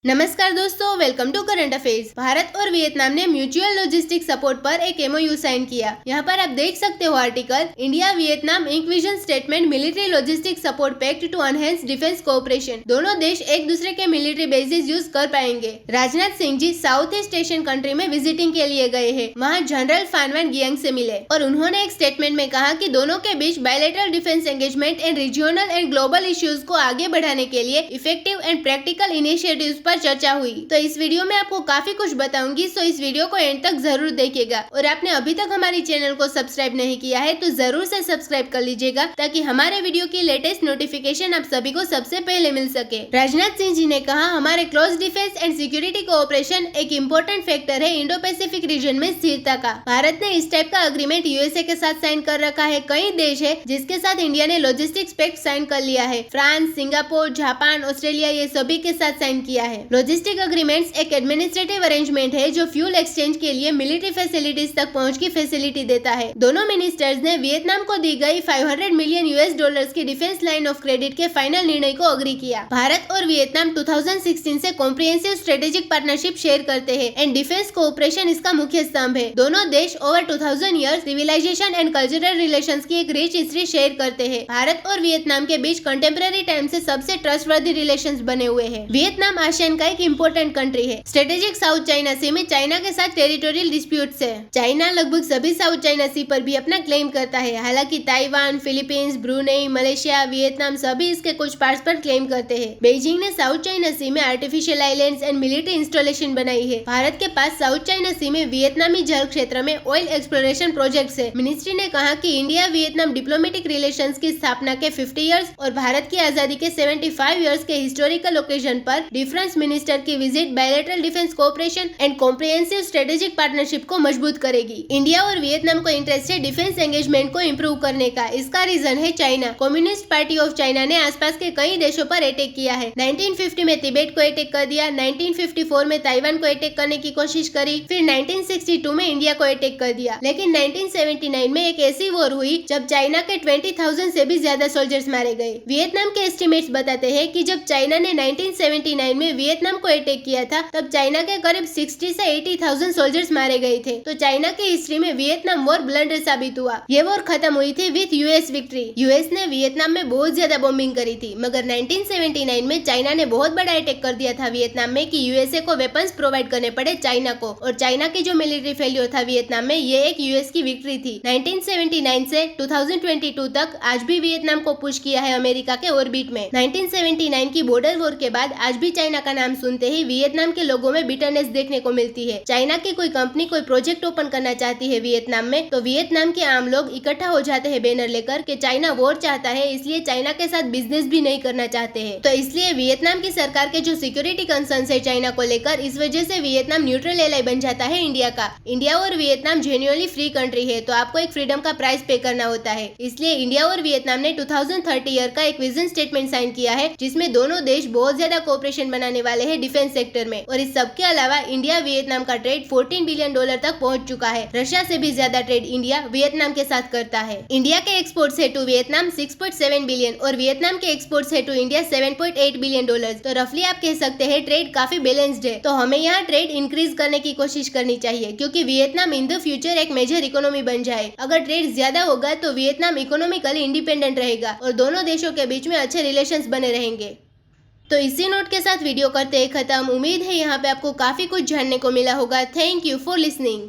नमस्कार दोस्तों, welcome to current affairs. Bharat और वियतनाम ने म्यूचुअल लॉजिस्टिक सपोर्ट पर एक एमओयू साइन किया। यहाँ पर आप देख सकते हो आर्टिकल, इंडिया वियतनाम इंक्विजन statement military logistic support pact to enhance defence cooperation. दोनों देश एक दूसरे के मिलिट्री बेसिस यूज कर पाएंगे। Rajnath Singh ji south east Asian country में विजिटिंग के लिए गए हैं। वहाँ जनरल फान वैन गियांग से मिले और उन्होंने एक स्टेटमेंट में कहा कि दोनों के बीच bilateral defence engagement and regional and global issues को आगे बढ़ाने के लिए इफेक्टिव एंड प्रैक्टिकल इनिशिएटिव्स पर चर्चा हुई। तो इस वीडियो में आपको काफी कुछ बताऊंगी, सो इस वीडियो को एंड तक जरूर देखिएगा। और आपने अभी तक हमारे चैनल को सब्सक्राइब नहीं किया है तो जरूर से सब्सक्राइब कर लीजिएगा, ताकि हमारे वीडियो की लेटेस्ट नोटिफिकेशन आप सभी को सबसे पहले मिल सके। राजनाथ सिंह जी ने कहा, हमारे close defence and security cooperation एक इम्पोर्टेंट फैक्टर है इंडो पैसिफिक रीजन में स्थिरता का। भारत ने इस टाइप का अग्रीमेंट यूएसए के साथ साइन कर रखा है। कई देश है जिसके साथ इंडिया ने लॉजिस्टिक्स पैक्ट साइन कर लिया है। फ्रांस, सिंगापुर, जापान, ऑस्ट्रेलिया, ये सभी के साथ साइन किया है। लॉजिस्टिक अग्रीमेंट्स एक एडमिनिस्ट्रेटिव अरेंजमेंट है जो फ्यूल एक्सचेंज के लिए मिलिट्री फैसिलिटीज तक पहुंच की फैसिलिटी देता है। दोनों मिनिस्टर्स ने वियतनाम को दी गई $500 मिलियन की डिफेंस लाइन ऑफ क्रेडिट के फाइनल निर्णय को अग्री किया। भारत और वियतनाम 2016 से कॉम्प्रिहेंसिव स्ट्रेटेजिक पार्टनरशिप शेयर करते हैं एंड डिफेंस कोऑपरेशन इसका मुख्य स्तंभ है। दोनों देश over 2000 years civilization and cultural relations की एक रिच हिस्ट्री शेयर करते हैं। भारत और वियतनाम के बीच कंटेम्पररी टाइम से सबसे ट्रस्टवर्दी रिलेशंस बने हुए हैं। वियतनाम आसियान का एक इम्पोर्टेंट कंट्री है। स्ट्रेटेजिक साउथ चाइना सी में चाइना के साथ टेरिटोरियल डिस्प्यूट्स है। चाइना लगभग सभी साउथ चाइना सी पर भी अपना क्लेम करता है। हालांकि Taiwan, Philippines, Brunei, Malaysia, Vietnam सभी इसके कुछ पार्ट्स पर क्लेम करते हैं। बीजिंग ने साउथ चाइना सी में artificial islands and military installation बनाई है। भारत के पास साउथ चाइना सी में वियतनामी जल क्षेत्र में ऑयल एक्सप्लोरेशन प्रोजेक्ट्स है। मिनिस्ट्री ने कहा कि इंडिया वियतनाम डिप्लोमेटिक रिलेशंस की स्थापना के 50 इयर्स और भारत की आजादी के 75 इयर्स के हिस्टोरिकल ओकेजन पर डिफेंस मिनिस्टर की visit bilateral defence cooperation and comprehensive strategic partnership को मजबूत करेगी। इंडिया और वियतनाम को इंटरेस्ट है डिफेंस एंगेजमेंट को इम्प्रूव करने का। इसका रीजन है China. Communist party of China ने आसपास के कई देशों पर अटैक किया है। 1950 में तिब्बत को अटैक कर दिया, 1954 में ताइवान को अटैक करने की कोशिश करी, फिर 1962 में इंडिया को अटैक कर दिया। लेकिन 1979 में एक ऐसी वॉर हुई जब चाइना के 20,000 से भी ज्यादा सोल्जर्स मारे गए। वियतनाम के एस्टिमेट्स बताते हैं कि जब चाइना ने 1979 में वियतनाम को अटैक किया था तब चाइना के करीब 60 से 80,000 सोल्जर्स मारे गए थे। तो चाइना की हिस्ट्री में वियतनाम वॉर ब्लंडर साबित हुआ। ये वॉर खत्म हुई थी विथ यूएस विक्ट्री। यूएस ने वियतनाम में बहुत ज्यादा बॉम्बिंग करी थी, मगर 1979 में चाइना ने बहुत बड़ा अटैक कर दिया था वियतनाम में कि यूएसए को वेपन्स प्रोवाइड करने पड़े चाइना को। और चाइना की जो मिलिट्री फेल्योर था वियतनाम में, ये एक यूएस की विक्ट्री थी। 1979 से 2022 तक आज भी वियतनाम को पुश किया है अमेरिका के ऑर्बिट में। 1979 की बॉर्डर वॉर के बाद आज भी चाइना का नाम सुनते ही वियतनाम के लोगों में बिटरनेस देखने को मिलती है। चाइना की कोई कंपनी कोई प्रोजेक्ट ओपन करना चाहती है वियतनाम में, तो वियतनाम के आम लोग इकट्ठा हो जाते हैं बैनर लेकर कि चाइना वॉर चाहता है, इसलिए चाइना के साथ बिजनेस भी नहीं करना चाहते हैं। तो इसलिए वियतनाम की सरकार के जो सिक्योरिटी कंसर्न्स है चाइना को लेकर, इस वजह से वियतनाम न्यूट्रल एलाई बन जाता है इंडिया का। इंडिया और वियतनाम जेन्युइनली फ्री कंट्री है, तो आपको एक फ्रीडम का प्राइस पे करना होता है। इसलिए इंडिया और वियतनाम ने 2030 ईयर का एक विजन स्टेटमेंट साइन किया है, जिसमें दोनों देश बहुत ज्यादा कोऑपरेशन बनाने वाले हैं डिफेंस सेक्टर में। और इस सब के अलावा इंडिया वियतनाम का ट्रेड $14 बिलियन तक पहुंच चुका है। रशिया से भी ज्यादा ट्रेड इंडिया वियतनाम के साथ करता है। इंडिया के एक्सपोर्ट्स है टू वियतनाम 6.7 बिलियन और वियतनाम के एक्सपोर्ट्स है टू इंडिया $7.8 बिलियन। तो रफली आप कह सकते हैं ट्रेड काफी बैलेंस्ड है। तो हमें यहाँ ट्रेड इंक्रीज करने की कोशिश करनी चाहिए, क्योंकि वियतनाम इन द फ्यूचर एक मेजर इकोनॉमी बन जाए। अगर ट्रेड ज्यादा होगा तो वियतनाम इकोनॉमिकली इंडिपेंडेंट रहेगा और दोनों देशों के बीच में अच्छे रिलेशंस बने रहेंगे। तो इसी नोट के साथ वीडियो करते हैं खत्म। उम्मीद है यहाँ पे आपको काफी कुछ जानने को मिला होगा। Thank you for listening.